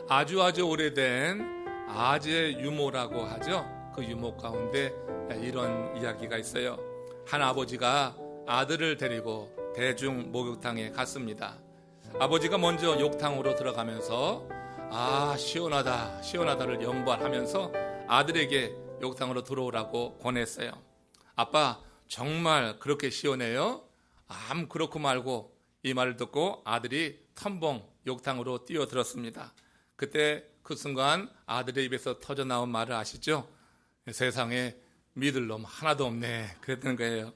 아주 오래된 아재 유모라고 하죠. 그 유모 가운데 이런 이야기가 있어요. 한 아버지가 아들을 데리고 대중 목욕탕에 갔습니다. 아버지가 먼저 욕탕으로 들어가면서 시원하다를 연발하면서 아들에게 욕탕으로 들어오라고 권했어요. 아빠, 정말 그렇게 시원해요? 그렇고 말고. 이 말을 듣고 아들이 텀벙 욕탕으로 뛰어들었습니다. 그때 그 순간 아들의 입에서 터져나온 말을 아시죠? 세상에 믿을 놈 하나도 없네, 그랬던 거예요.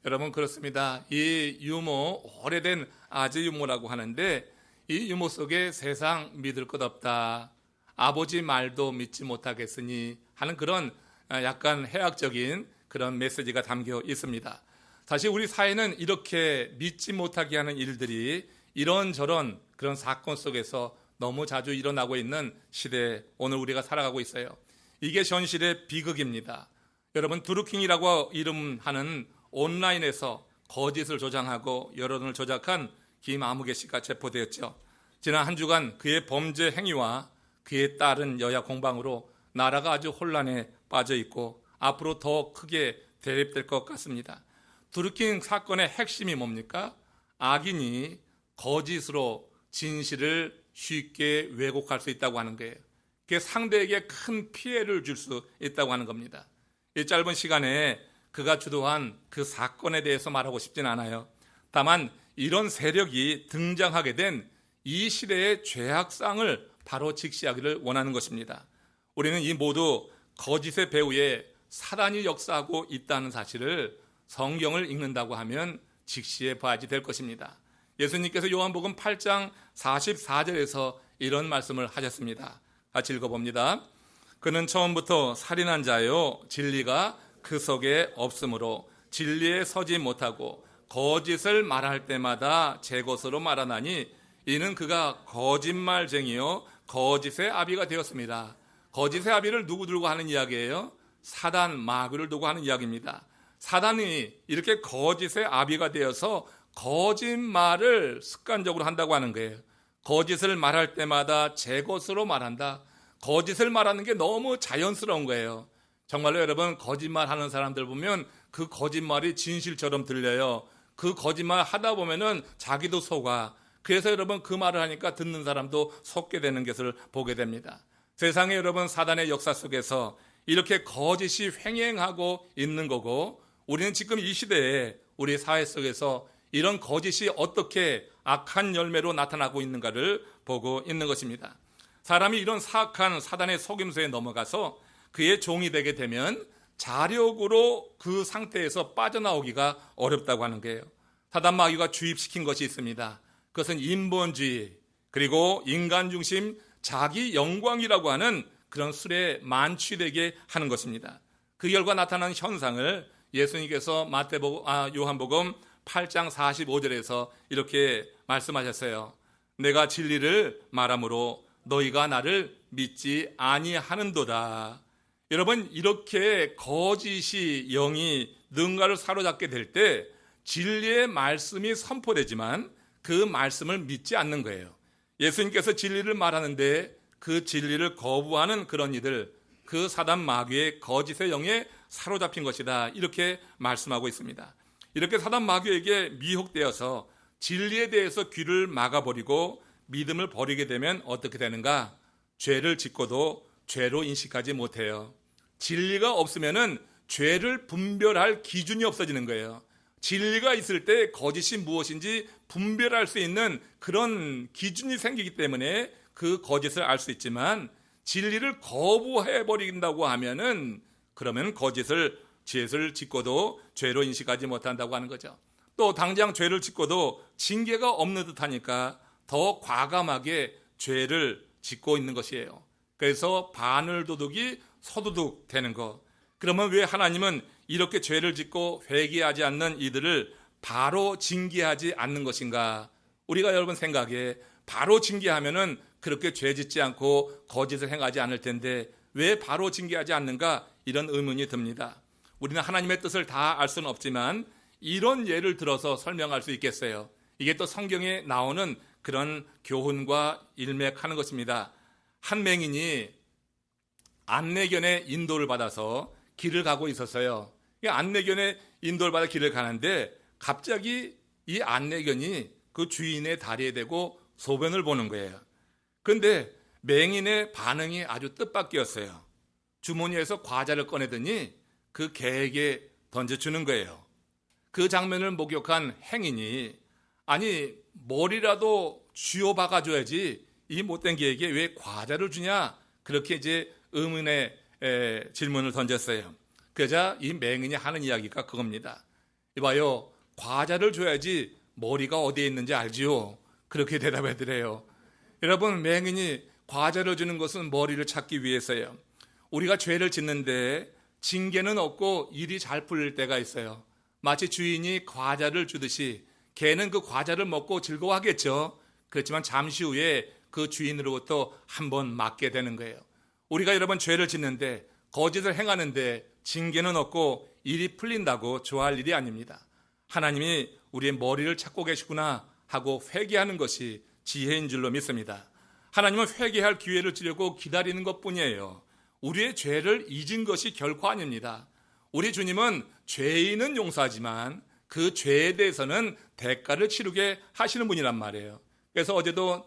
여러분, 그렇습니다. 이 유모, 오래된 아재 유모라고 하는데, 이 유모 속에 세상 믿을 것 없다, 아버지 말도 믿지 못하겠으니 하는 그런 약간 해학적인 그런 메시지가 담겨 있습니다. 사실 우리 사회는 이렇게 믿지 못하게 하는 일들이 이런저런 그런 사건 속에서 너무 자주 일어나고 있는 시대에 오늘 우리가 살아가고 있어요. 이게 현실의 비극입니다. 여러분, 드루킹이라고 이름하는 온라인에서 거짓을 조장하고 여론을 조작한 김아무개 씨가 체포되었죠. 지난 한 주간 그의 범죄 행위와 그에 따른 여야 공방으로 나라가 아주 혼란에 빠져 있고 앞으로 더 크게 대립될 것 같습니다. 드루킹 사건의 핵심이 뭡니까? 악인이 거짓으로 진실을 쉽게 왜곡할 수 있다고 하는 거예요. 그게 상대에게 큰 피해를 줄 수 있다고 하는 겁니다. 이 짧은 시간에 그가 주도한 그 사건에 대해서 말하고 싶진 않아요. 다만 이런 세력이 등장하게 된 이 시대의 죄악상을 바로 직시하기를 원하는 것입니다. 우리는 이 모두 거짓의 배후에 사단이 역사하고 있다는 사실을 성경을 읽는다고 하면 직시해 봐야지 될 것입니다. 예수님께서 요한복음 8장 44절에서 이런 말씀을 하셨습니다. 같이 읽어봅니다. 그는 처음부터 살인한 자요, 진리가 그 속에 없으므로 진리에 서지 못하고 거짓을 말할 때마다 제 것으로 말하나니 이는 그가 거짓말쟁이요 거짓의 아비가 되었습니다. 거짓의 아비를 누구 들고 하는 이야기예요? 사단, 마귀를 두고 하는 이야기입니다. 사단이 이렇게 거짓의 아비가 되어서 거짓말을 습관적으로 한다고 하는 거예요. 거짓을 말할 때마다 제 것으로 말한다. 거짓을 말하는 게 너무 자연스러운 거예요. 정말로 여러분, 거짓말하는 사람들 보면 그 거짓말이 진실처럼 들려요. 그 거짓말 하다 보면은 자기도 속아. 그래서 여러분, 그 말을 하니까 듣는 사람도 속게 되는 것을 보게 됩니다. 세상에 여러분, 사단의 역사 속에서 이렇게 거짓이 횡행하고 있는 거고, 우리는 지금 이 시대에 우리 사회 속에서 이런 거짓이 어떻게 악한 열매로 나타나고 있는가를 보고 있는 것입니다. 사람이 이런 사악한 사단의 속임수에 넘어가서 그의 종이 되게 되면 자력으로 그 상태에서 빠져나오기가 어렵다고 하는 거예요. 사단 마귀가 주입시킨 것이 있습니다. 그것은 인본주의, 그리고 인간 중심 자기 영광이라고 하는 그런 술에 만취되게 하는 것입니다. 그 결과 나타나는 현상을 예수님께서 요한복음 8장 45절에서 이렇게 말씀하셨어요. 내가 진리를 말함으로 너희가 나를 믿지 아니하는도다. 여러분, 이렇게 거짓이 영이 누군가를 사로잡게 될 때 진리의 말씀이 선포되지만 그 말씀을 믿지 않는 거예요. 예수님께서 진리를 말하는데 그 진리를 거부하는 그런 이들, 그 사단 마귀의 거짓의 영에 사로잡힌 것이다, 이렇게 말씀하고 있습니다. 이렇게 사단 마귀에게 미혹되어서 진리에 대해서 귀를 막아버리고 믿음을 버리게 되면 어떻게 되는가? 죄를 짓고도 죄로 인식하지 못해요. 진리가 없으면은 죄를 분별할 기준이 없어지는 거예요. 진리가 있을 때 거짓이 무엇인지 분별할 수 있는 그런 기준이 생기기 때문에 그 거짓을 알 수 있지만, 진리를 거부해버린다고 하면은 그러면 죄를 짓고도 죄로 인식하지 못한다고 하는 거죠. 또 당장 죄를 짓고도 징계가 없는 듯하니까 더 과감하게 죄를 짓고 있는 것이에요. 그래서 바늘도둑이 서도둑 되는 거. 그러면 왜 하나님은 이렇게 죄를 짓고 회개하지 않는 이들을 바로 징계하지 않는 것인가? 우리가 여러분 생각에 바로 징계하면은 그렇게 죄 짓지 않고 거짓을 행하지 않을 텐데 왜 바로 징계하지 않는가? 이런 의문이 듭니다. 우리는 하나님의 뜻을 다 알 수는 없지만 이런 예를 들어서 설명할 수 있겠어요. 이게 또 성경에 나오는 그런 교훈과 일맥하는 것입니다. 한 맹인이 안내견의 인도를 받아서 길을 가고 있었어요. 안내견의 인도를 받아 길을 가는데 갑자기 이 안내견이 그 주인의 다리에 대고 소변을 보는 거예요. 그런데 맹인의 반응이 아주 뜻밖이었어요. 주머니에서 과자를 꺼내더니 그 개에게 던져주는 거예요. 그 장면을 목격한 행인이 아니 머리라도 쥐어 박아줘야지 이 못된 개에게 왜 과자를 주냐, 그렇게 이제 의문의 질문을 던졌어요. 그러자 이 맹인이 하는 이야기가 그겁니다. 이봐요, 과자를 줘야지 머리가 어디에 있는지 알지요? 그렇게 대답하더래요. 여러분, 맹인이 과자를 주는 것은 머리를 찾기 위해서예요. 우리가 죄를 짓는데 징계는 없고 일이 잘 풀릴 때가 있어요. 마치 주인이 과자를 주듯이 개는 그 과자를 먹고 즐거워하겠죠. 그렇지만 잠시 후에 그 주인으로부터 한번 맞게 되는 거예요. 우리가 여러분 죄를 짓는데 거짓을 행하는데 징계는 없고 일이 풀린다고 좋아할 일이 아닙니다. 하나님이 우리의 머리를 찾고 계시구나 하고 회개하는 것이 지혜인 줄로 믿습니다. 하나님은 회개할 기회를 주려고 기다리는 것뿐이에요. 우리의 죄를 잊은 것이 결코 아닙니다. 우리 주님은 죄인은 용서하지만 그 죄에 대해서는 대가를 치르게 하시는 분이란 말이에요. 그래서 어제도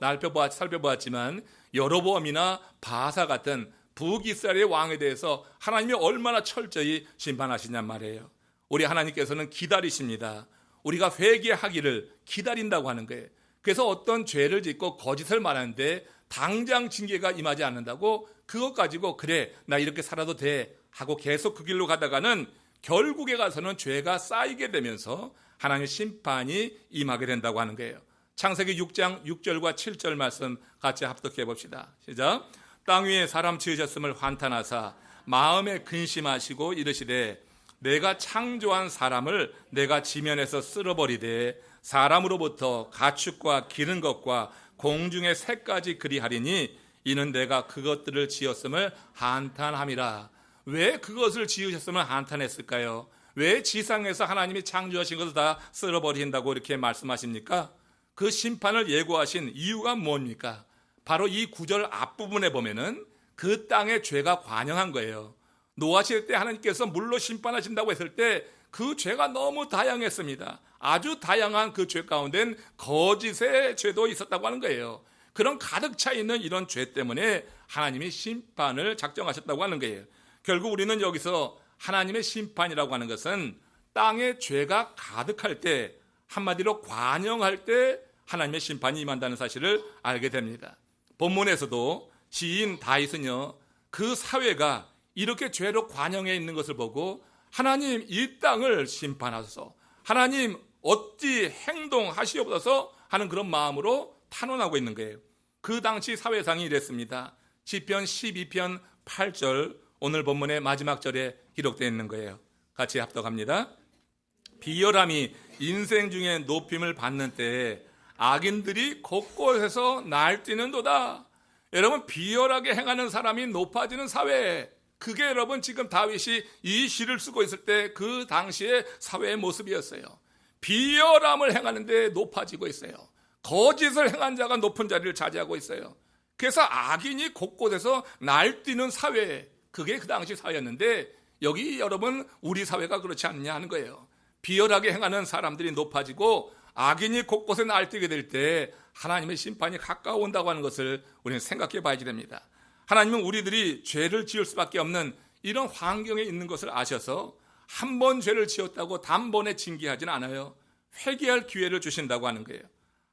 살펴보았지만 여로보암이나 바사 같은 북이스라엘의 왕에 대해서 하나님이 얼마나 철저히 심판하시냔 말이에요. 우리 하나님께서는 기다리십니다. 우리가 회개하기를 기다린다고 하는 거예요. 그래서 어떤 죄를 짓고 거짓을 말하는데 당장 징계가 임하지 않는다고 그것 가지고 그래 나 이렇게 살아도 돼 하고 계속 그 길로 가다가는 결국에 가서는 죄가 쌓이게 되면서 하나님의 심판이 임하게 된다고 하는 거예요. 창세기 6장 6절과 7절 말씀 같이 합독해 봅시다. 시작. 땅 위에 사람 지으셨음을 환탄하사 마음에 근심하시고 이르시되 내가 창조한 사람을 내가 지면에서 쓸어버리되 사람으로부터 가축과 기른 것과 공중의 새까지 그리하리니 이는 내가 그것들을 지었음을 한탄함이라. 왜 그것을 지으셨음을 한탄했을까요? 왜 지상에서 하나님이 창조하신 것을 다 쓸어버린다고 이렇게 말씀하십니까? 그 심판을 예고하신 이유가 뭡니까? 바로 이 구절 앞부분에 보면은 그 땅에 죄가 관영한 거예요. 노하실 때 하나님께서 물로 심판하신다고 했을 때 그 죄가 너무 다양했습니다. 아주 다양한 그 죄 가운데는 거짓의 죄도 있었다고 하는 거예요. 그런 가득 차 있는 이런 죄 때문에 하나님이 심판을 작정하셨다고 하는 거예요. 결국 우리는 여기서 하나님의 심판이라고 하는 것은 땅에 죄가 가득할 때, 한마디로 관영할 때 하나님의 심판이 임한다는 사실을 알게 됩니다. 본문에서도 시인 다윗은요, 그 사회가 이렇게 죄로 관영해 있는 것을 보고 하나님 이 땅을 심판하소서, 하나님 어찌 행동하시옵소서 하는 그런 마음으로 탄원하고 있는 거예요. 그 당시 사회상이 이랬습니다. 시편 12편 8절, 오늘 본문의 마지막 절에 기록되어 있는 거예요. 같이 합독합니다. 비열함이 인생 중에 높임을 받는 때에 악인들이 곳곳에서 날뛰는도다. 여러분, 비열하게 행하는 사람이 높아지는 사회, 그게 여러분 지금 다윗이 이 시를 쓰고 있을 때 그 당시의 사회의 모습이었어요. 비열함을 행하는데 높아지고 있어요. 거짓을 행한 자가 높은 자리를 차지하고 있어요. 그래서 악인이 곳곳에서 날뛰는 사회, 그게 그 당시 사회였는데 여기 여러분 우리 사회가 그렇지 않냐 하는 거예요. 비열하게 행하는 사람들이 높아지고 악인이 곳곳에 날뛰게 될 때 하나님의 심판이 가까워온다고 하는 것을 우리는 생각해 봐야 됩니다. 하나님은 우리들이 죄를 지을 수밖에 없는 이런 환경에 있는 것을 아셔서 한 번 죄를 지었다고 단번에 징계하지는 않아요. 회개할 기회를 주신다고 하는 거예요.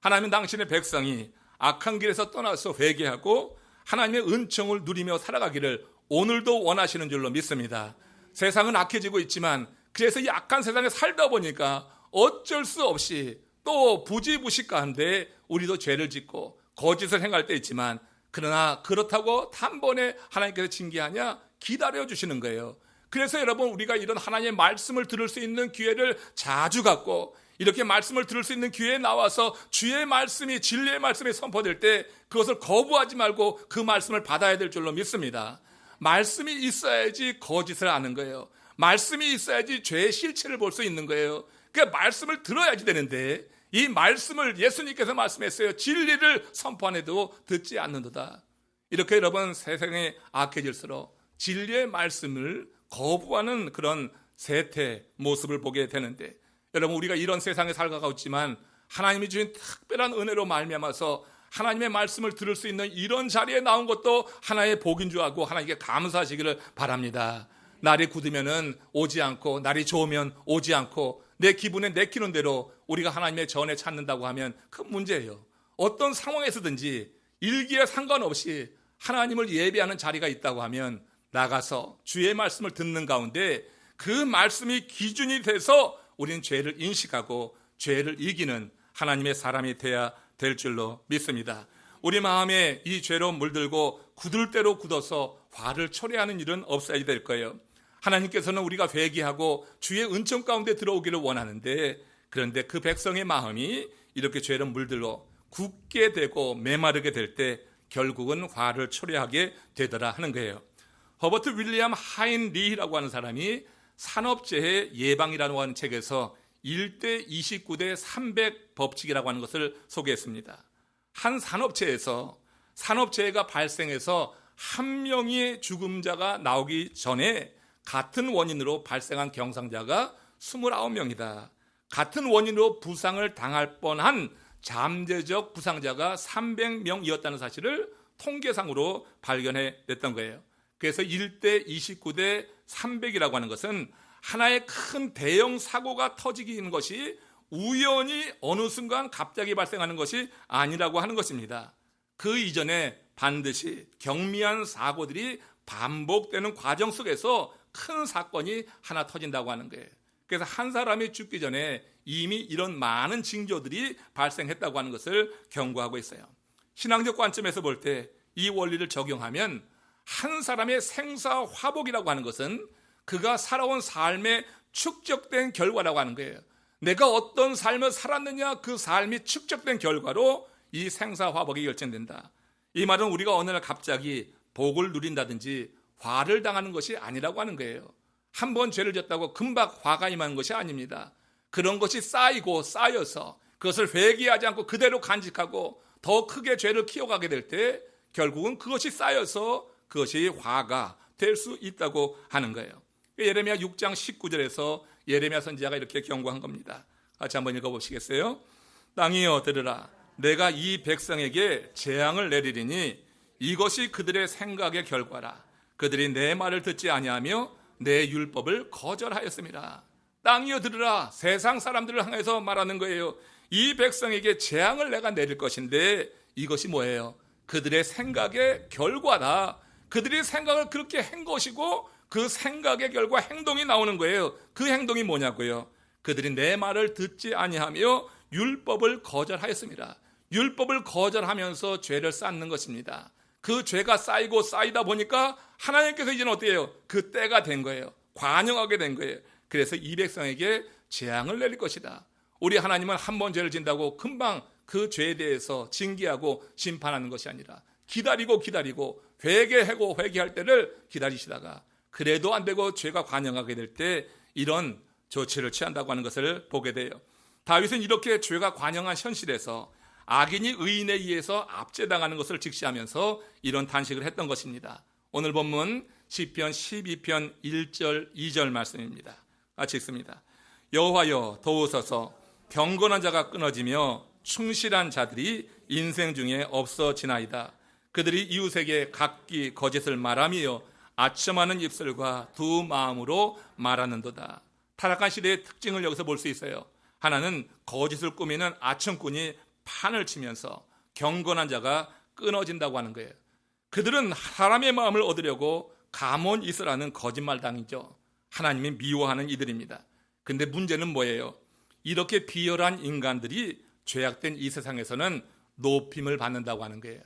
하나님은 당신의 백성이 악한 길에서 떠나서 회개하고 하나님의 은총을 누리며 살아가기를 오늘도 원하시는 줄로 믿습니다. 세상은 악해지고 있지만 그래서 이 악한 세상에 살다 보니까 어쩔 수 없이 또 부지부식 가운데 우리도 죄를 짓고 거짓을 행할 때 있지만, 그러나 그렇다고 단번에 하나님께서 징계하냐? 기다려주시는 거예요. 그래서 여러분 우리가 이런 하나님의 말씀을 들을 수 있는 기회를 자주 갖고 이렇게 말씀을 들을 수 있는 기회에 나와서 주의 말씀이, 진리의 말씀이 선포될 때 그것을 거부하지 말고 그 말씀을 받아야 될 줄로 믿습니다. 말씀이 있어야지 거짓을 아는 거예요. 말씀이 있어야지 죄의 실체를 볼 수 있는 거예요. 그러니까 말씀을 들어야지 되는데 이 말씀을 예수님께서 말씀했어요. 진리를 선포하는데도 듣지 않는도다. 이렇게 여러분 세상에 악해질수록 진리의 말씀을 거부하는 그런 세태 모습을 보게 되는데, 여러분 우리가 이런 세상에 살아가고 있지만 하나님이 주신 특별한 은혜로 말미암아서 하나님의 말씀을 들을 수 있는 이런 자리에 나온 것도 하나의 복인 줄 알고 하나님께 감사하시기를 바랍니다. 날이 굳으면 오지 않고 날이 좋으면 오지 않고 내 기분에 내키는 대로 우리가 하나님의 전에 찾는다고 하면 큰 문제예요. 어떤 상황에서든지 일기에 상관없이 하나님을 예배하는 자리가 있다고 하면 나가서 주의 말씀을 듣는 가운데 그 말씀이 기준이 돼서 우리는 죄를 인식하고 죄를 이기는 하나님의 사람이 돼야 될 줄로 믿습니다. 우리 마음에 이 죄로 물들고 굳을 대로 굳어서 화를 초래하는 일은 없어야 될 거예요. 하나님께서는 우리가 회개하고 주의 은총 가운데 들어오기를 원하는데, 그런데 그 백성의 마음이 이렇게 죄로 물들고 굳게 되고 메마르게 될 때 결국은 화를 초래하게 되더라 하는 거예요. 허버트 윌리엄 하인 리라고 하는 사람이 산업재해 예방이라고 하는 책에서 1대 29대 300 법칙이라고 하는 것을 소개했습니다. 한 산업체에서 산업재해가 발생해서 한 명의 죽음자가 나오기 전에 같은 원인으로 발생한 경상자가 29명이다. 같은 원인으로 부상을 당할 뻔한 잠재적 부상자가 300명이었다는 사실을 통계상으로 발견해냈던 거예요. 그래서 1대 29대 300이라고 하는 것은 하나의 큰 대형 사고가 터지는 것이 우연히 어느 순간 갑자기 발생하는 것이 아니라고 하는 것입니다. 그 이전에 반드시 경미한 사고들이 반복되는 과정 속에서 큰 사건이 하나 터진다고 하는 거예요. 그래서 한 사람이 죽기 전에 이미 이런 많은 징조들이 발생했다고 하는 것을 경고하고 있어요. 신앙적 관점에서 볼 때 이 원리를 적용하면 한 사람의 생사화복이라고 하는 것은 그가 살아온 삶에 축적된 결과라고 하는 거예요. 내가 어떤 삶을 살았느냐, 그 삶이 축적된 결과로 이 생사화복이 결정된다. 이 말은 우리가 어느 날 갑자기 복을 누린다든지 화를 당하는 것이 아니라고 하는 거예요. 한 번 죄를 졌다고 금방 화가 임하는 것이 아닙니다. 그런 것이 쌓이고 쌓여서 그것을 회개하지 않고 그대로 간직하고 더 크게 죄를 키워가게 될 때 결국은 그것이 쌓여서 그것이 화가 될 수 있다고 하는 거예요. 예레미야 6장 19절에서 예레미야 선지자가 이렇게 경고한 겁니다. 같이 한번 읽어보시겠어요? 땅이여 들으라. 내가 이 백성에게 재앙을 내리리니 이것이 그들의 생각의 결과라. 그들이 내 말을 듣지 아니하며 내 율법을 거절하였습니다. 땅이여 들으라. 세상 사람들을 향해서 말하는 거예요. 이 백성에게 재앙을 내가 내릴 것인데 이것이 뭐예요? 그들의 생각의 결과다. 그들이 생각을 그렇게 한 것이고 그 생각의 결과 행동이 나오는 거예요. 그 행동이 뭐냐고요? 그들이 내 말을 듣지 아니하며 율법을 거절하였습니다. 율법을 거절하면서 죄를 쌓는 것입니다. 그 죄가 쌓이고 쌓이다 보니까 하나님께서 이제는 어떻게 해요? 그 때가 된 거예요. 관영하게 된 거예요. 그래서 이 백성에게 재앙을 내릴 것이다. 우리 하나님은 한 번 죄를 진다고 금방 그 죄에 대해서 징계하고 심판하는 것이 아니라 기다리고 회개하고 회개할 때를 기다리시다가 그래도 안 되고 죄가 관영하게 될 때 이런 조치를 취한다고 하는 것을 보게 돼요. 다윗은 이렇게 죄가 관영한 현실에서 악인이 의인에 의해서 압제당하는 것을 직시하면서 이런 단식을 했던 것입니다. 오늘 본문 시편 12편 1절 2절 말씀입니다. 같이 읽습니다. 여호와여 도우소서. 경건한 자가 끊어지며 충실한 자들이 인생 중에 없어지나이다. 그들이 이웃에게 각기 거짓을 말하며 아첨하는 입술과 두 마음으로 말하는도다. 타락한 시대의 특징을 여기서 볼 수 있어요. 하나는 거짓을 꾸미는 아첨꾼이 판을 치면서 경건한 자가 끊어진다고 하는 거예요. 그들은 사람의 마음을 얻으려고 가문 이스라는 거짓말당이죠. 하나님이 미워하는 이들입니다. 근데 문제는 뭐예요? 이렇게 비열한 인간들이 죄악된 이 세상에서는 높임을 받는다고 하는 거예요.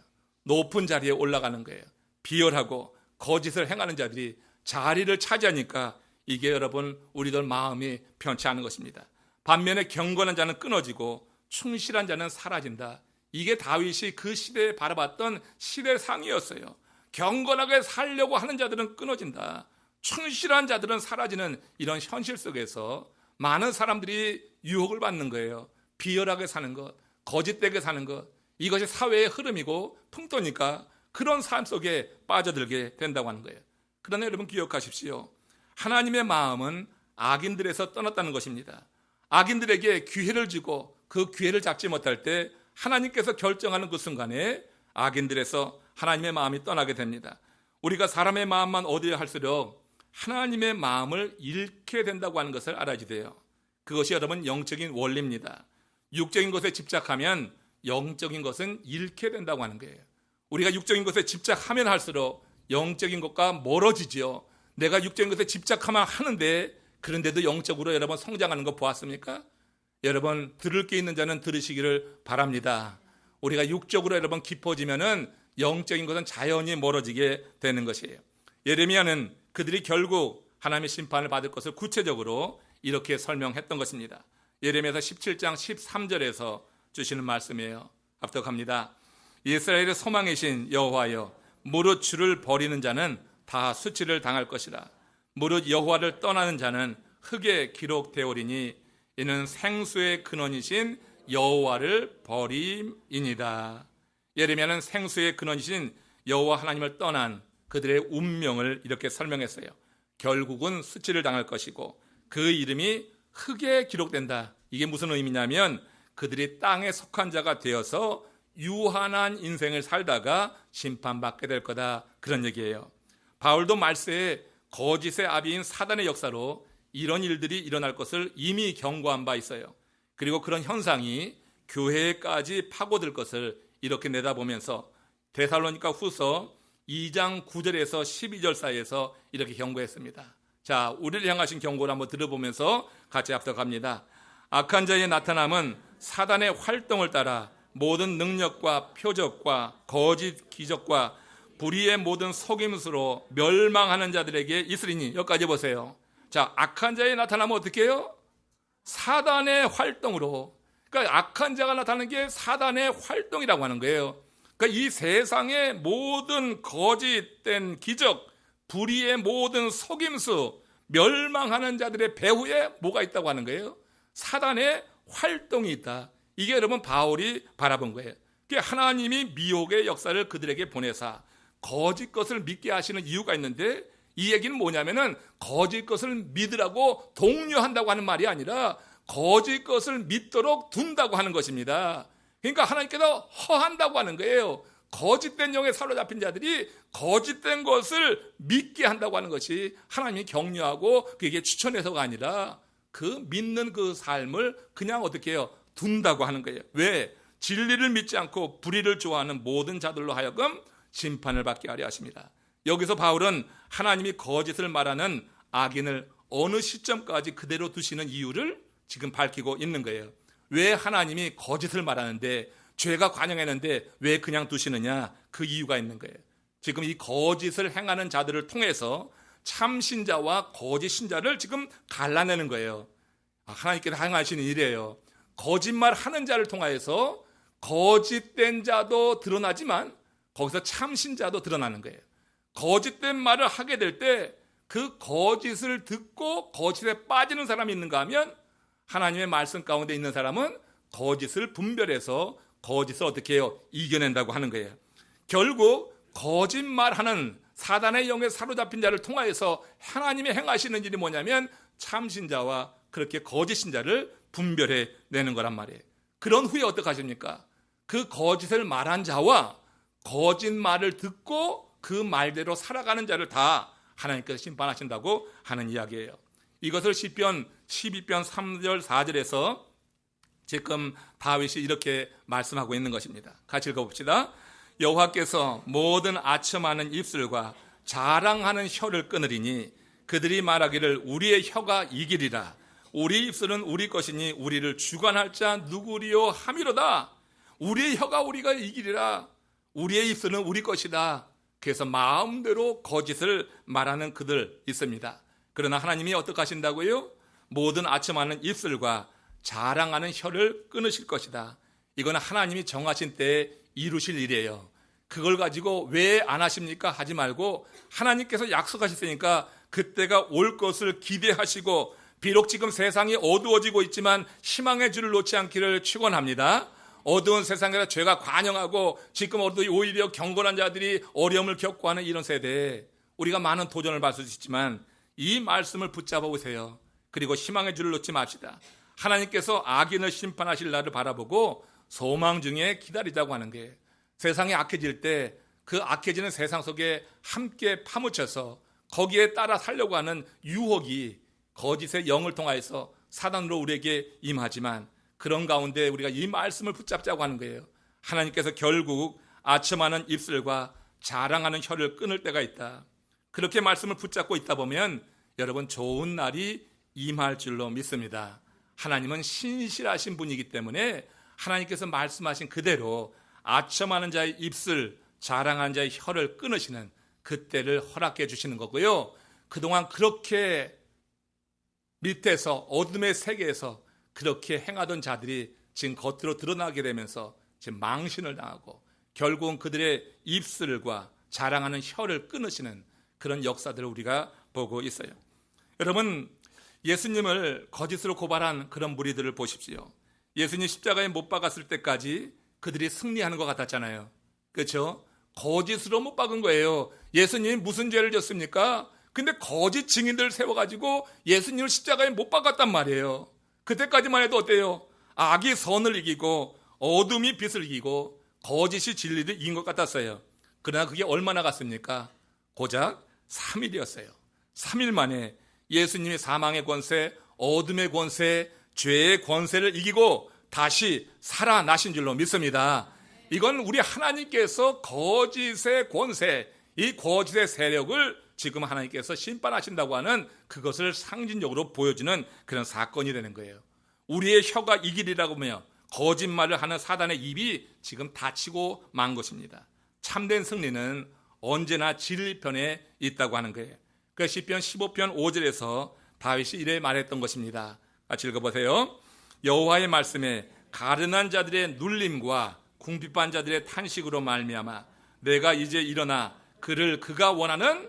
높은 자리에 올라가는 거예요. 비열하고 거짓을 행하는 자들이 자리를 차지하니까 이게 여러분 우리들 마음이 편치 않은 것입니다. 반면에 경건한 자는 끊어지고 충실한 자는 사라진다. 이게 다윗이 그 시대에 바라봤던 시대상이었어요. 경건하게 살려고 하는 자들은 끊어진다. 충실한 자들은 사라지는 이런 현실 속에서 많은 사람들이 유혹을 받는 거예요. 비열하게 사는 것, 거짓되게 사는 것, 이것이 사회의 흐름이고 풍토니까 그런 삶 속에 빠져들게 된다고 하는 거예요. 그러나 여러분 기억하십시오. 하나님의 마음은 악인들에서 떠났다는 것입니다. 악인들에게 기회를 주고 그 기회를 잡지 못할 때 하나님께서 결정하는 그 순간에 악인들에서 하나님의 마음이 떠나게 됩니다. 우리가 사람의 마음만 얻어야 할수록 하나님의 마음을 잃게 된다고 하는 것을 알아야 돼요. 그것이 여러분 영적인 원리입니다. 육적인 것에 집착하면 영적인 것은 잃게 된다고 하는 거예요. 우리가 육적인 것에 집착하면 할수록 영적인 것과 멀어지죠. 내가 육적인 것에 집착하면 하는데 그런데도 영적으로 여러분 성장하는 거 보았습니까? 여러분 들을 게 있는 자는 들으시기를 바랍니다. 우리가 육적으로 여러분 깊어지면은 영적인 것은 자연히 멀어지게 되는 것이에요. 예레미야는 그들이 결국 하나님의 심판을 받을 것을 구체적으로 이렇게 설명했던 것입니다. 예레미야서 17장 13절에서 주시는 말씀이에요. 합독합니다. 이스라엘의 소망이신 여호와여, 무릇 주를 버리는 자는 다 수치를 당할 것이라. 무릇 여호와를 떠나는 자는 흙에 기록되오리니 이는 생수의 근원이신 여호와를 버림이니라. 예레미야는 생수의 근원이신 여호와 하나님을 떠난 그들의 운명을 이렇게 설명했어요. 결국은 수치를 당할 것이고 그 이름이 흙에 기록된다. 이게 무슨 의미냐면 그들이 땅에 속한 자가 되어서 유한한 인생을 살다가 심판받게 될 거다, 그런 얘기예요. 바울도 말세에 거짓의 아비인 사단의 역사로 이런 일들이 일어날 것을 이미 경고한 바 있어요. 그리고 그런 현상이 교회까지 파고들 것을 이렇게 내다보면서 데살로니가 후서 2장 9절에서 12절 사이에서 이렇게 경고했습니다. 자, 우리를 향하신 경고를 한번 들어보면서 같이 합독합니다. 악한 자의 나타남은 사단의 활동을 따라 모든 능력과 표적과 거짓 기적과 불의의 모든 속임수로 멸망하는 자들에게 있으리니. 여기까지 보세요. 자, 악한 자의 나타나면 어떻게 해요? 사단의 활동으로. 그러니까 악한 자가 나타나는 게 사단의 활동이라고 하는 거예요. 그러니까 이 세상의 모든 거짓된 기적, 불의의 모든 속임수, 멸망하는 자들의 배후에 뭐가 있다고 하는 거예요? 사단의 활동이 있다. 이게 여러분 바울이 바라본 거예요. 하나님이 미혹의 역사를 그들에게 보내사 거짓 것을 믿게 하시는 이유가 있는데, 이 얘기는 뭐냐면은 거짓 것을 믿으라고 독려한다고 하는 말이 아니라 거짓 것을 믿도록 둔다고 하는 것입니다. 그러니까 하나님께서 허한다고 하는 거예요. 거짓된 영에 사로잡힌 자들이 거짓된 것을 믿게 한다고 하는 것이 하나님이 격려하고 그게 추천해서가 아니라 그 믿는 그 삶을 그냥 어떻게 해요? 둔다고 하는 거예요. 왜? 진리를 믿지 않고 불의를 좋아하는 모든 자들로 하여금 심판을 받게 하려 하십니다. 여기서 바울은 하나님이 거짓을 말하는 악인을 어느 시점까지 그대로 두시는 이유를 지금 밝히고 있는 거예요. 왜 하나님이 거짓을 말하는데, 죄가 관영했는데 왜 그냥 두시느냐? 그 이유가 있는 거예요. 지금 이 거짓을 행하는 자들을 통해서 참신자와 거짓 신자를 지금 갈라내는 거예요. 하나님께서 행하시는 일이에요. 거짓말 하는 자를 통해서 거짓된 자도 드러나지만 거기서 참신자도 드러나는 거예요. 거짓된 말을 하게 될 때 그 거짓을 듣고 거짓에 빠지는 사람이 있는가 하면, 하나님의 말씀 가운데 있는 사람은 거짓을 분별해서 거짓을 어떻게 해요? 이겨낸다고 하는 거예요. 결국 거짓말하는 사단의 영에 사로잡힌 자를 통하여서 하나님이 행하시는 일이 뭐냐면 참신자와 그렇게 거짓 신자를 분별해 내는 거란 말이에요. 그런 후에 어떻게 하십니까? 그 거짓을 말한 자와 거짓말을 듣고 그 말대로 살아가는 자를 다 하나님께서 심판하신다고 하는 이야기예요. 이것을 시편 12편 3절 4절에서 지금 다윗이 이렇게 말씀하고 있는 것입니다. 같이 읽어봅시다. 여호와께서 모든 아첨하는 입술과 자랑하는 혀를 끊으리니 그들이 말하기를 우리의 혀가 이기리라. 우리 입술은 우리 것이니 우리를 주관할 자 누구리요 함이로다. 우리의 혀가 우리가 이기리라. 우리의 입술은 우리 것이다. 그래서 마음대로 거짓을 말하는 그들 있습니다. 그러나 하나님이 어떻게 하신다고요? 모든 아첨하는 입술과 자랑하는 혀를 끊으실 것이다. 이건 하나님이 정하신 때에 이루실 일이에요. 그걸 가지고 왜 안 하십니까? 하지 말고 하나님께서 약속하셨으니까 그때가 올 것을 기대하시고, 비록 지금 세상이 어두워지고 있지만 희망의 줄을 놓지 않기를 축원합니다. 어두운 세상에서 죄가 관영하고 지금 오히려 경건한 자들이 어려움을 겪고 하는 이런 세대에 우리가 많은 도전을 받을 수 있지만 이 말씀을 붙잡아 보세요. 그리고 희망의 줄을 놓지 맙시다. 하나님께서 악인을 심판하실 날을 바라보고 소망 중에 기다리자고 하는 거예요. 세상이 악해질 때 그 악해지는 세상 속에 함께 파묻혀서 거기에 따라 살려고 하는 유혹이 거짓의 영을 통하여서 사단으로 우리에게 임하지만 그런 가운데 우리가 이 말씀을 붙잡자고 하는 거예요. 하나님께서 결국 아첨하는 입술과 자랑하는 혀를 끊을 때가 있다. 그렇게 말씀을 붙잡고 있다 보면 여러분 좋은 날이 임할 줄로 믿습니다. 하나님은 신실하신 분이기 때문에 하나님께서 말씀하신 그대로 아첨하는 자의 입술, 자랑하는 자의 혀를 끊으시는 그때를 허락해 주시는 거고요. 그동안 그렇게 밑에서 어둠의 세계에서 그렇게 행하던 자들이 지금 겉으로 드러나게 되면서 지금 망신을 당하고 결국은 그들의 입술과 자랑하는 혀를 끊으시는 그런 역사들을 우리가 보고 있어요. 여러분, 예수님을 거짓으로 고발한 그런 무리들을 보십시오. 예수님 십자가에 못 박았을 때까지 그들이 승리하는 것 같았잖아요. 그렇죠? 거짓으로 못 박은 거예요. 예수님이 무슨 죄를 졌습니까? 근데 거짓 증인들을 세워가지고 예수님을 십자가에 못 박았단 말이에요. 그때까지만 해도 어때요? 악이 선을 이기고 어둠이 빛을 이기고 거짓이 진리를 이긴 것 같았어요. 그러나 그게 얼마나 갔습니까? 고작 3일이었어요. 3일 만에 예수님이 사망의 권세, 어둠의 권세, 죄의 권세를 이기고 다시 살아나신 줄로 믿습니다. 이건 우리 하나님께서 거짓의 권세, 이 거짓의 세력을 지금 하나님께서 심판하신다고 하는 그것을 상징적으로 보여주는 그런 사건이 되는 거예요. 우리의 혀가 이기리라고 하며 거짓말을 하는 사단의 입이 지금 닫히고 만 것입니다. 참된 승리는 언제나 진리 편에 있다고 하는 거예요. 그 시편 15편 5절에서 다윗이 이래 말했던 것입니다. 같이 읽어보세요. 여호와의 말씀에 가련한 자들의 눌림과 궁핍한 자들의 탄식으로 말미암아 내가 이제 일어나 그를 그가 원하는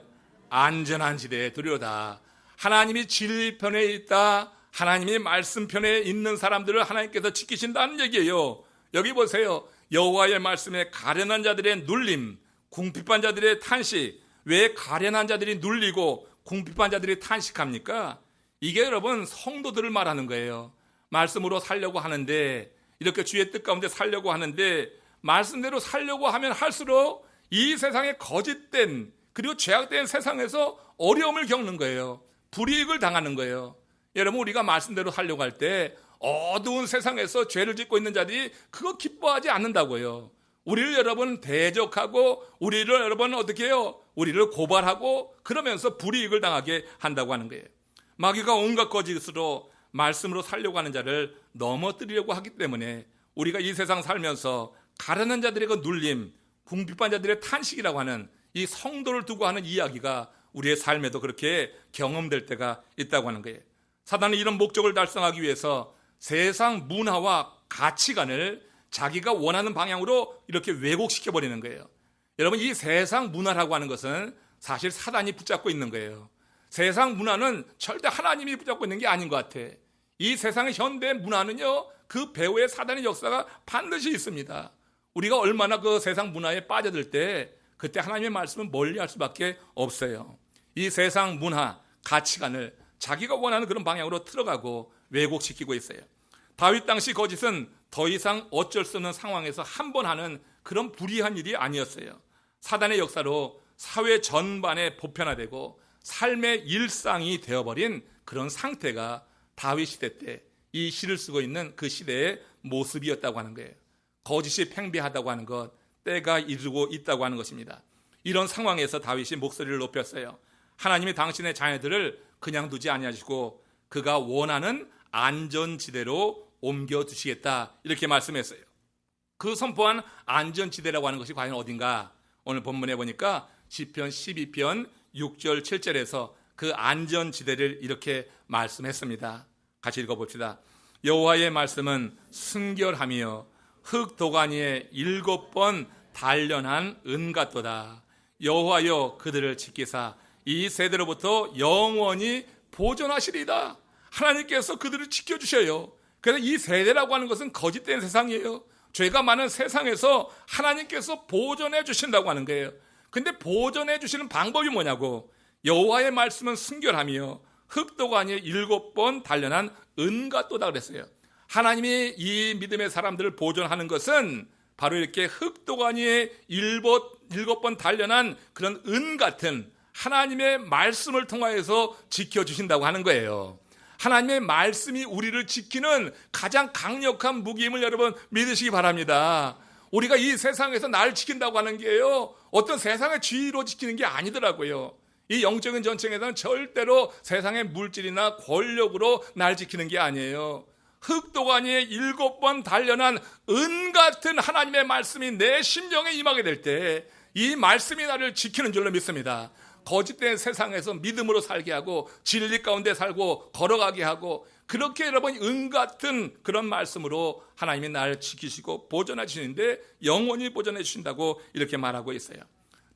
안전한 지대에 두려다. 하나님이 진리 편에 있다. 하나님이 말씀 편에 있는 사람들을 하나님께서 지키신다는 얘기예요. 여기 보세요. 여호와의 말씀에 가련한 자들의 눌림, 궁핍한 자들의 탄식. 왜 가련한 자들이 눌리고 궁핍한 자들이 탄식합니까? 이게 여러분 성도들을 말하는 거예요. 말씀으로 살려고 하는데, 이렇게 주의 뜻 가운데 살려고 하는데 말씀대로 살려고 하면 할수록 이 세상에 거짓된 그리고 죄악된 세상에서 어려움을 겪는 거예요. 불이익을 당하는 거예요. 여러분, 우리가 말씀대로 살려고 할 때 어두운 세상에서 죄를 짓고 있는 자들이 그거 기뻐하지 않는다고요. 우리를 여러분 대적하고 우리를 여러분 어떻게 해요? 우리를 고발하고 그러면서 불이익을 당하게 한다고 하는 거예요. 마귀가 온갖 거짓으로 말씀으로 살려고 하는 자를 넘어뜨리려고 하기 때문에 우리가 이 세상 살면서 가련한 자들의 그 눌림, 궁핍한 자들의 탄식이라고 하는 이 성도를 두고 하는 이야기가 우리의 삶에도 그렇게 경험될 때가 있다고 하는 거예요. 사단은 이런 목적을 달성하기 위해서 세상 문화와 가치관을 자기가 원하는 방향으로 이렇게 왜곡시켜버리는 거예요. 여러분, 이 세상 문화라고 하는 것은 사실 사단이 붙잡고 있는 거예요. 세상 문화는 절대 하나님이 붙잡고 있는 게 아닌 것 같아. 이 세상의 현대 문화는요, 그 배후에 사단의 역사가 반드시 있습니다. 우리가 얼마나 그 세상 문화에 빠져들 때 그때 하나님의 말씀을 멀리할 수밖에 없어요. 이 세상 문화, 가치관을 자기가 원하는 그런 방향으로 틀어가고 왜곡시키고 있어요. 다윗 당시 거짓은 더 이상 어쩔 수 없는 상황에서 한 번 하는 그런 불의한 일이 아니었어요. 사단의 역사로 사회 전반에 보편화되고 삶의 일상이 되어버린 그런 상태가 다윗 시대 때 이 시를 쓰고 있는 그 시대의 모습이었다고 하는 거예요. 거짓이 팽배하다고 하는 것, 때가 이르고 있다고 하는 것입니다. 이런 상황에서 다윗이 목소리를 높였어요. 하나님이 당신의 자녀들을 그냥 두지 아니하시고 그가 원하는 안전지대로 옮겨두시겠다, 이렇게 말씀했어요. 그 선포한 안전지대라고 하는 것이 과연 어딘가? 오늘 본문에 보니까 시편 12편 6절 7절에서 그 안전지대를 이렇게 말씀했습니다. 같이 읽어봅시다. 여호와의 말씀은 순결하며 흙 도가니에 7번 단련한 은 같도다. 여호와여 그들을 지키사 이 세대로부터 영원히 보존하시리이다. 하나님께서 그들을 지켜주셔요. 그래서 이 세대라고 하는 것은 거짓된 세상이에요. 죄가 많은 세상에서 하나님께서 보존해 주신다고 하는 거예요. 근데 보존해 주시는 방법이 뭐냐고. 여호와의 말씀은 순결하며 흙도가니에 7번 단련한 은과 또다 그랬어요. 하나님이 이 믿음의 사람들을 보존하는 것은 바로 이렇게 흙도가니에 7번 단련한 그런 은 같은 하나님의 말씀을 통하여서 지켜주신다고 하는 거예요. 하나님의 말씀이 우리를 지키는 가장 강력한 무기임을 여러분 믿으시기 바랍니다. 우리가 이 세상에서 날 지킨다고 하는 게요, 어떤 세상의 지위로 지키는 게 아니더라고요. 이 영적인 전쟁에서는 절대로 세상의 물질이나 권력으로 날 지키는 게 아니에요. 흙도가니에 7번 단련한 은 같은 하나님의 말씀이 내 심령에 임하게 될 때 이 말씀이 나를 지키는 줄로 믿습니다. 거짓된 세상에서 믿음으로 살게 하고 진리 가운데 살고 걸어가게 하고, 그렇게 여러분 은 같은 그런 말씀으로 하나님이 나를 지키시고 보존해 주시는데 영원히 보존해 주신다고 이렇게 말하고 있어요.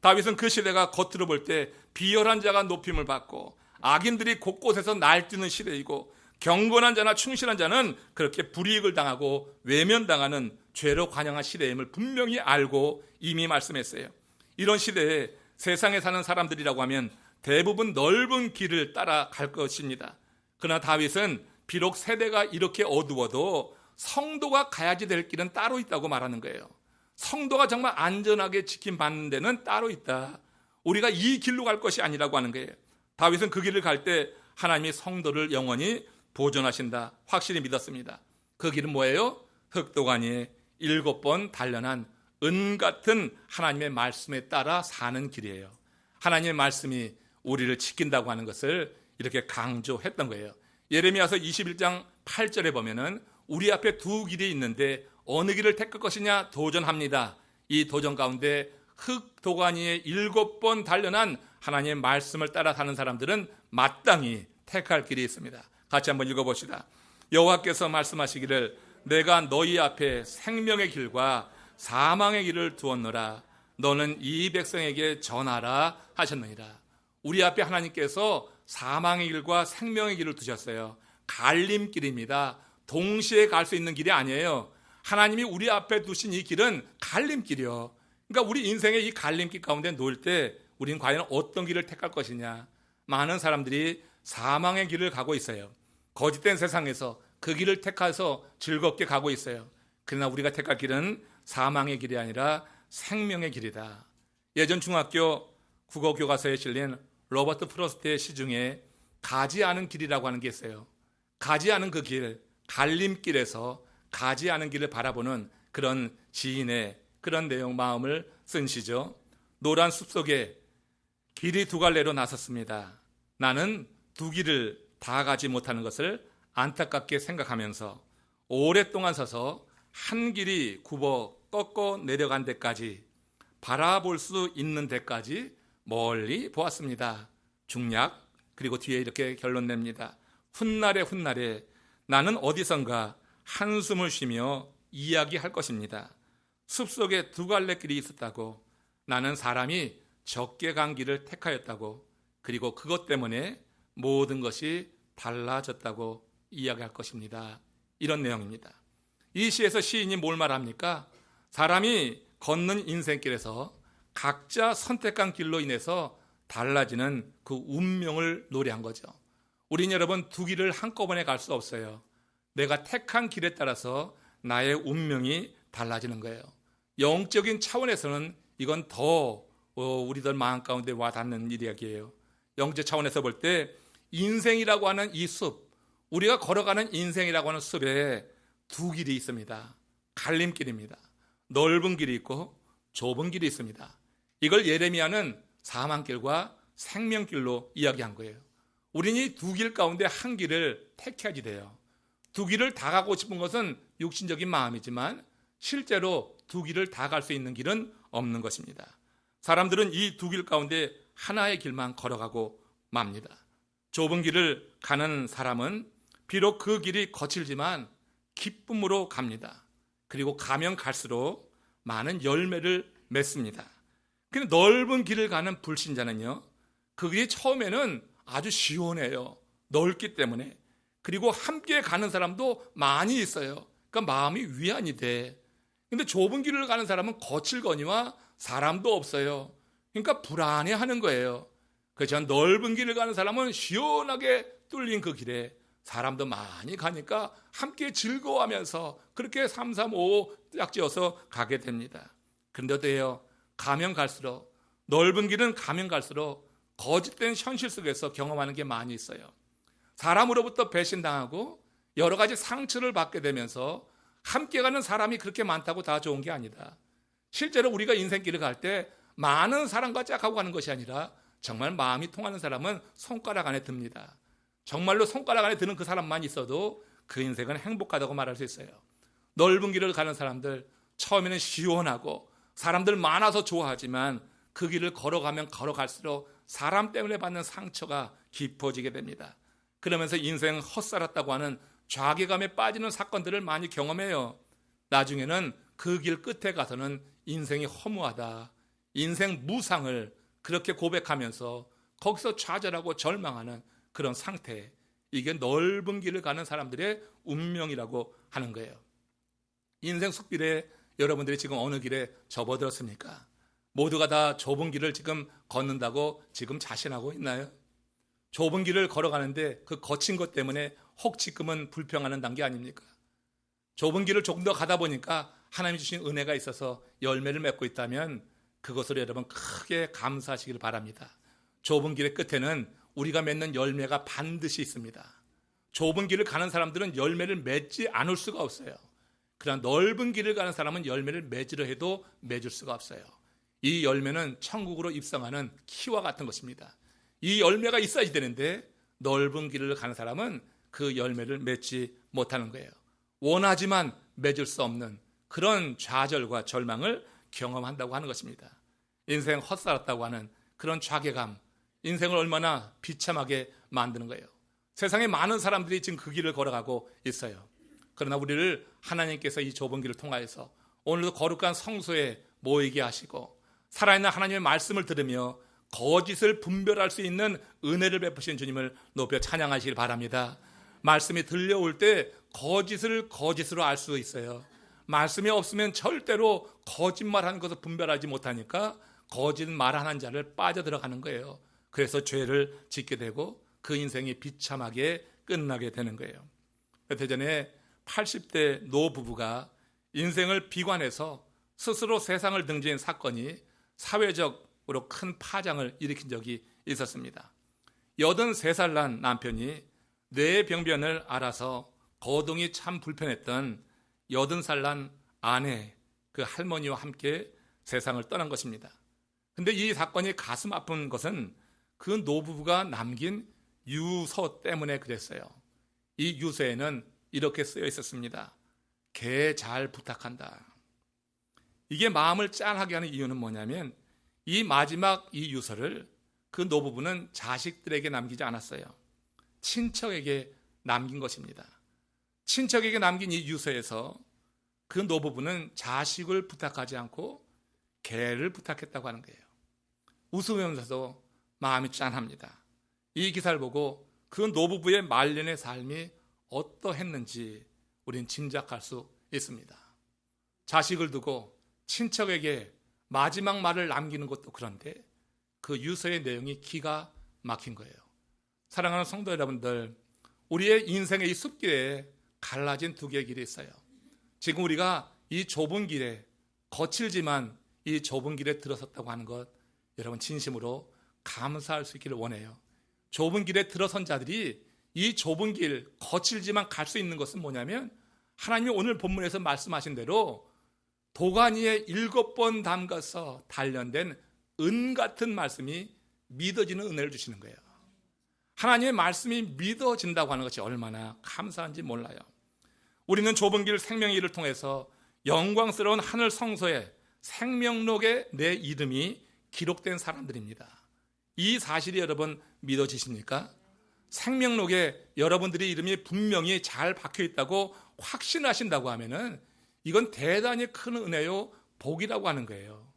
다윗은 그 시대가 겉으로 볼 때 비열한 자가 높임을 받고 악인들이 곳곳에서 날뛰는 시대이고, 경건한 자나 충실한 자는 그렇게 불이익을 당하고 외면당하는 죄로 관영한 시대임을 분명히 알고 이미 말씀했어요. 이런 시대에 세상에 사는 사람들이라고 하면 대부분 넓은 길을 따라갈 것입니다. 그러나 다윗은 비록 세대가 이렇게 어두워도 성도가 가야지 될 길은 따로 있다고 말하는 거예요. 성도가 정말 안전하게 지킴받는 데는 따로 있다. 우리가 이 길로 갈 것이 아니라고 하는 거예요. 다윗은 그 길을 갈 때 하나님이 성도를 영원히 보존하신다 확실히 믿었습니다. 그 길은 뭐예요? 흙도가니에 7번 단련한 은 같은 하나님의 말씀에 따라 사는 길이에요. 하나님의 말씀이 우리를 지킨다고 하는 것을 이렇게 강조했던 거예요. 예레미야서 21장 8절에 보면은 우리 앞에 두 길이 있는데 어느 길을 택할 것이냐 도전합니다. 이 도전 가운데 흙도가니에 7번 단련한 하나님의 말씀을 따라 사는 사람들은 마땅히 택할 길이 있습니다. 같이 한번 읽어봅시다. 여호와께서 말씀하시기를 내가 너희 앞에 생명의 길과 사망의 길을 두었노라. 너는 이 백성에게 전하라 하셨느니라. 우리 앞에 하나님께서 사망의 길과 생명의 길을 두셨어요. 갈림길입니다. 동시에 갈 수 있는 길이 아니에요. 하나님이 우리 앞에 두신 이 길은 갈림길이요. 그러니까 우리 인생의 이 갈림길 가운데 놓일 때 우리는 과연 어떤 길을 택할 것이냐. 많은 사람들이 사망의 길을 가고 있어요. 거짓된 세상에서 그 길을 택해서 즐겁게 가고 있어요. 그러나 우리가 택할 길은 사망의 길이 아니라 생명의 길이다. 예전 중학교 국어교과서에 실린 로버트 프로스트의 시 중에 가지 않은 길이라고 하는 게 있어요. 가지 않은 그 길, 갈림길에서 가지 않은 길을 바라보는 그런 시인의 그런 내용 마음을 쓴 시죠. 노란 숲속에 길이 두 갈래로 나섰습니다. 나는 두 길을 다 가지 못하는 것을 안타깝게 생각하면서 오랫동안 서서 한 길이 굽어 꺾어 내려간 데까지, 바라볼 수 있는 데까지 멀리 보았습니다. 중략, 그리고 뒤에 이렇게 결론 냅니다. 훗날에 나는 어디선가 한숨을 쉬며 이야기할 것입니다. 숲속에 두 갈래 길이 있었다고, 나는 사람이 적게 간 길을 택하였다고, 그리고 그것 때문에 모든 것이 달라졌다고 이야기할 것입니다. 이런 내용입니다. 이 시에서 시인이 뭘 말합니까? 사람이 걷는 인생길에서 각자 선택한 길로 인해서 달라지는 그 운명을 노래한 거죠. 우린 여러분 두 길을 한꺼번에 갈 수 없어요. 내가 택한 길에 따라서 나의 운명이 달라지는 거예요. 영적인 차원에서는 이건 더 우리들 마음 가운데 와닿는 이야기예요. 영적 차원에서 볼 때 인생이라고 하는 이 숲, 우리가 걸어가는 인생이라고 하는 숲에 두 길이 있습니다. 갈림길입니다. 넓은 길이 있고 좁은 길이 있습니다. 이걸 예레미야는 사망길과 생명길로 이야기한 거예요. 우리는 이 두 길 가운데 한 길을 택해야지 돼요. 두 길을 다 가고 싶은 것은 육신적인 마음이지만 실제로 두 길을 다 갈 수 있는 길은 없는 것입니다. 사람들은 이 두 길 가운데 하나의 길만 걸어가고 맙니다. 좁은 길을 가는 사람은 비록 그 길이 거칠지만 기쁨으로 갑니다. 그리고 가면 갈수록 많은 열매를 맺습니다. 근데 넓은 길을 가는 불신자는요, 그 길이 처음에는 아주 시원해요. 넓기 때문에. 그리고 함께 가는 사람도 많이 있어요. 그러니까 마음이 위안이 돼. 근데 좁은 길을 가는 사람은 거칠거니와 사람도 없어요. 그러니까 불안해하는 거예요. 그렇지만 넓은 길을 가는 사람은 시원하게 뚫린 그 길에 사람도 많이 가니까 함께 즐거워하면서 그렇게 3, 3, 5 짝지어서 가게 됩니다. 그런데 어때요? 가면 갈수록, 넓은 길은 가면 갈수록 거짓된 현실 속에서 경험하는 게 많이 있어요. 사람으로부터 배신당하고 여러 가지 상처를 받게 되면서 함께 가는 사람이 그렇게 많다고 다 좋은 게 아니다. 실제로 우리가 인생길을 갈 때 많은 사람과 짝하고 가는 것이 아니라 정말 마음이 통하는 사람은 손가락 안에 듭니다. 정말로 손가락 안에 드는 그 사람만 있어도 그 인생은 행복하다고 말할 수 있어요. 넓은 길을 가는 사람들, 처음에는 시원하고 사람들 많아서 좋아하지만 그 길을 걸어가면 걸어갈수록 사람 때문에 받는 상처가 깊어지게 됩니다. 그러면서 인생 헛살았다고 하는 좌괴감에 빠지는 사건들을 많이 경험해요. 나중에는 그 길 끝에 가서는 인생이 허무하다, 인생 무상을 그렇게 고백하면서 거기서 좌절하고 절망하는 그런 상태, 이게 넓은 길을 가는 사람들의 운명이라고 하는 거예요. 인생 속길에 여러분들이 지금 어느 길에 접어들었습니까? 모두가 다 좁은 길을 지금 걷는다고 지금 자신하고 있나요? 좁은 길을 걸어가는데 그 거친 것 때문에 혹 지금은 불평하는 단계 아닙니까? 좁은 길을 조금 더 가다 보니까 하나님이 주신 은혜가 있어서 열매를 맺고 있다면 그것으로 여러분 크게 감사하시길 바랍니다. 좁은 길의 끝에는 우리가 맺는 열매가 반드시 있습니다. 좁은 길을 가는 사람들은 열매를 맺지 않을 수가 없어요. 그러나 넓은 길을 가는 사람은 열매를 맺으려 해도 맺을 수가 없어요. 이 열매는 천국으로 입성하는 키와 같은 것입니다. 이 열매가 있어야지 되는데 넓은 길을 가는 사람은 그 열매를 맺지 못하는 거예요. 원하지만 맺을 수 없는 그런 좌절과 절망을 경험한다고 하는 것입니다. 인생 헛살았다고 하는 그런 좌괴감, 인생을 얼마나 비참하게 만드는 거예요. 세상에 많은 사람들이 지금 그 길을 걸어가고 있어요. 그러나 우리를 하나님께서 이 좁은 길을 통하여서 오늘도 거룩한 성소에 모이게 하시고 살아있는 하나님의 말씀을 들으며 거짓을 분별할 수 있는 은혜를 베푸신 주님을 높여 찬양하시길 바랍니다. 말씀이 들려올 때 거짓을 거짓으로 알 수 있어요. 말씀이 없으면 절대로 거짓말하는 것을 분별하지 못하니까 거짓말하는 자를 빠져들어가는 거예요. 그래서 죄를 짓게 되고 그 인생이 비참하게 끝나게 되는 거예요. 몇 해 전에 80대 노부부가 인생을 비관해서 스스로 세상을 등지는 사건이 사회적으로 큰 파장을 일으킨 적이 있었습니다. 83살 난 남편이 뇌병변을 앓아서 거동이 참 불편했던 80살 난 아내, 그 할머니와 함께 세상을 떠난 것입니다. 근데 이 사건이 가슴 아픈 것은 그 노부부가 남긴 유서 때문에 그랬어요. 이 유서에는 이렇게 쓰여 있었습니다. 개 잘 부탁한다. 이게 마음을 짠하게 하는 이유는 뭐냐면 이 마지막 이 유서를 그 노부부는 자식들에게 남기지 않았어요. 친척에게 남긴 것입니다. 친척에게 남긴 이 유서에서 그 노부부는 자식을 부탁하지 않고 개를 부탁했다고 하는 거예요. 웃으면서도 마음이 짠합니다. 이 기사를 보고 그 노부부의 말년의 삶이 어떠했는지 우린 짐작할 수 있습니다. 자식을 두고 친척에게 마지막 말을 남기는 것도 그런데 그 유서의 내용이 기가 막힌 거예요. 사랑하는 성도 여러분들, 우리의 인생의 이 숲길에 갈라진 두 개의 길이 있어요. 지금 우리가 이 좁은 길에, 거칠지만 이 좁은 길에 들어섰다고 하는 것, 여러분 진심으로 감사할 수 있기를 원해요. 좁은 길에 들어선 자들이 이 좁은 길, 거칠지만 갈 수 있는 것은 뭐냐면 하나님이 오늘 본문에서 말씀하신 대로 도가니에 7번 담가서 단련된 은 같은 말씀이 믿어지는 은혜를 주시는 거예요. 하나님의 말씀이 믿어진다고 하는 것이 얼마나 감사한지 몰라요. 우리는 좁은 길 생명의 길을 통해서 영광스러운 하늘 성소에 생명록에 내 이름이 기록된 사람들입니다. 이 사실이 여러분 믿어지십니까? 생명록에 여러분들의 이름이 분명히 잘 박혀 있다고 확신하신다고 하면은 이건 대단히 큰 은혜요, 복이라고 하는 거예요.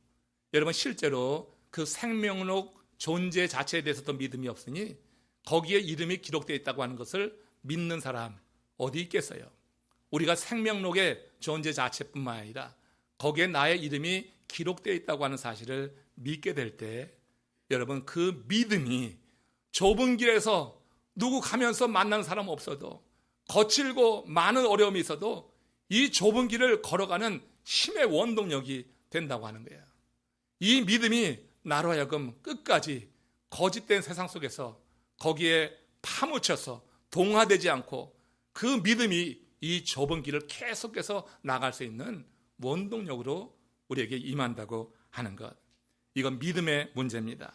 여러분 실제로 그 생명록 존재 자체에 대해서도 믿음이 없으니 거기에 이름이 기록되어 있다고 하는 것을 믿는 사람 어디 있겠어요? 우리가 생명록의 존재 자체뿐만 아니라 거기에 나의 이름이 기록되어 있다고 하는 사실을 믿게 될 때 여러분 그 믿음이 좁은 길에서 누구 가면서 만나는 사람 없어도 거칠고 많은 어려움이 있어도 이 좁은 길을 걸어가는 힘의 원동력이 된다고 하는 거예요. 이 믿음이 나로 하여금 끝까지 거짓된 세상 속에서 거기에 파묻혀서 동화되지 않고 그 믿음이 이 좁은 길을 계속해서 나갈 수 있는 원동력으로 우리에게 임한다고 하는 것. 이건 믿음의 문제입니다.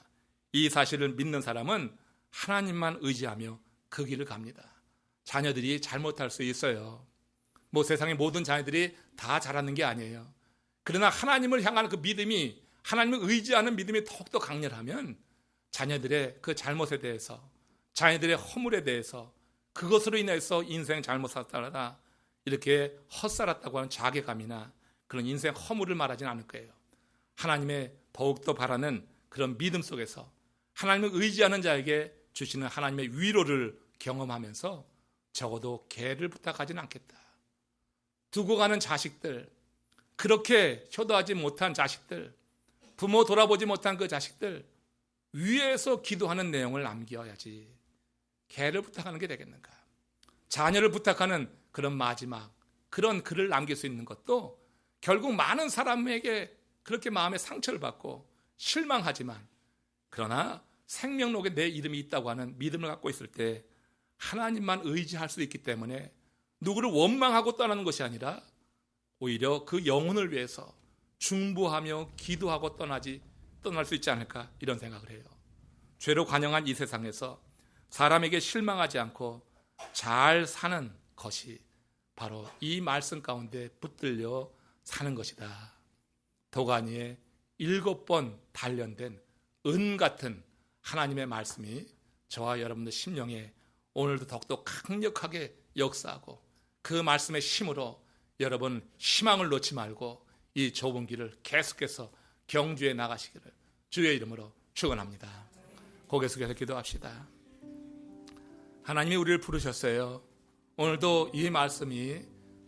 이 사실을 믿는 사람은 하나님만 의지하며 그 길을 갑니다. 자녀들이 잘못할 수 있어요. 뭐 세상의 모든 자녀들이 다 잘하는 게 아니에요. 그러나 하나님을 향하는 그 믿음이, 하나님을 의지하는 믿음이 더욱더 강렬하면 자녀들의 그 잘못에 대해서, 자녀들의 허물에 대해서, 그것으로 인해서 인생 잘못 살았다 이렇게 헛살았다고 하는 자괴감이나 그런 인생 허물을 말하지는 않을 거예요. 하나님의 더욱더 바라는 그런 믿음 속에서 하나님을 의지하는 자에게 주시는 하나님의 위로를 경험하면서 적어도 개를 부탁하지는 않겠다. 두고 가는 자식들, 그렇게 효도하지 못한 자식들, 부모 돌아보지 못한 그 자식들 위에서 기도하는 내용을 남겨야지 개를 부탁하는 게 되겠는가. 자녀를 부탁하는 그런 마지막 그런 글을 남길 수 있는 것도 결국 많은 사람에게 그렇게 마음의 상처를 받고 실망하지만, 그러나 생명록에 내 이름이 있다고 하는 믿음을 갖고 있을 때 하나님만 의지할 수 있기 때문에 누구를 원망하고 떠나는 것이 아니라 오히려 그 영혼을 위해서 중보하며 기도하고 떠날 수 있지 않을까, 이런 생각을 해요. 죄로 관영한 이 세상에서 사람에게 실망하지 않고 잘 사는 것이 바로 이 말씀 가운데 붙들려 사는 것이다. 도가니에 7번 단련된 은 같은 하나님의 말씀이 저와 여러분들 심령에 오늘도 더욱더 강력하게 역사하고 그 말씀의 힘으로 여러분 희망을 놓지 말고 이 좁은 길을 계속해서 경주해 나가시기를 주의 이름으로 축원합니다. 고개 숙여서 기도합시다. 하나님이 우리를 부르셨어요. 오늘도 이 말씀이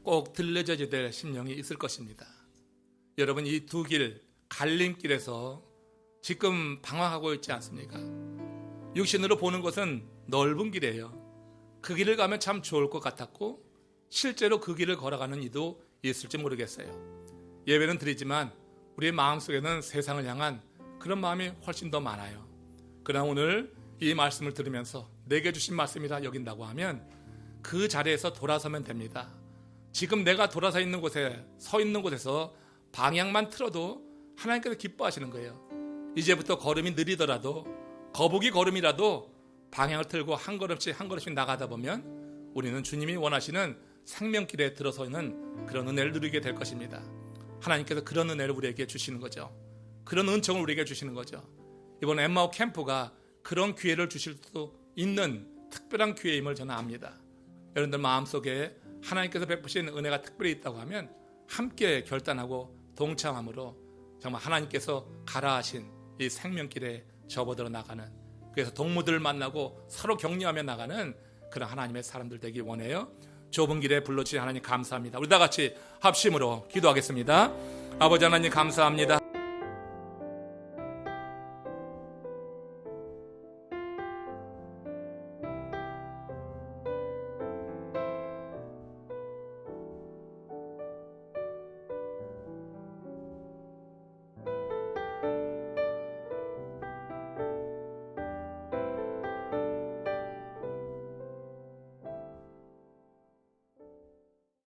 꼭 들려져야 될 심령이 있을 것입니다. 여러분 이 두 길, 갈림길에서 지금 방황하고 있지 않습니까? 육신으로 보는 것은 넓은 길이에요. 그 길을 가면 참 좋을 것 같았고 실제로 그 길을 걸어가는 이도 있을지 모르겠어요. 예배는 드리지만 우리의 마음속에는 세상을 향한 그런 마음이 훨씬 더 많아요. 그러나 오늘 이 말씀을 들으면서 내게 주신 말씀이라 여긴다고 하면 그 자리에서 돌아서면 됩니다. 지금 내가 돌아서 있는 곳에 서 있는 곳에서 방향만 틀어도 하나님께서 기뻐하시는 거예요. 이제부터 걸음이 느리더라도 거북이 걸음이라도 방향을 틀고 한 걸음씩 한 걸음씩 나가다 보면 우리는 주님이 원하시는 생명길에 들어서는 그런 은혜를 누리게 될 것입니다. 하나님께서 그런 은혜를 우리에게 주시는 거죠. 그런 은총을 우리에게 주시는 거죠. 이번 엠마오 캠프가 그런 기회를 주실 수도 있는 특별한 기회임을 저는 압니다. 여러분들 마음속에 하나님께서 베푸신 은혜가 특별히 있다고 하면 함께 결단하고 동참함으로 정말 하나님께서 가라 하신 이 생명길에 접어들어 나가는, 그래서 동무들을 만나고 서로 격려하며 나가는 그런 하나님의 사람들 되기 원해요. 좁은 길에 불러주신 하나님 감사합니다. 우리 다 같이 합심으로 기도하겠습니다. 아버지 하나님 감사합니다.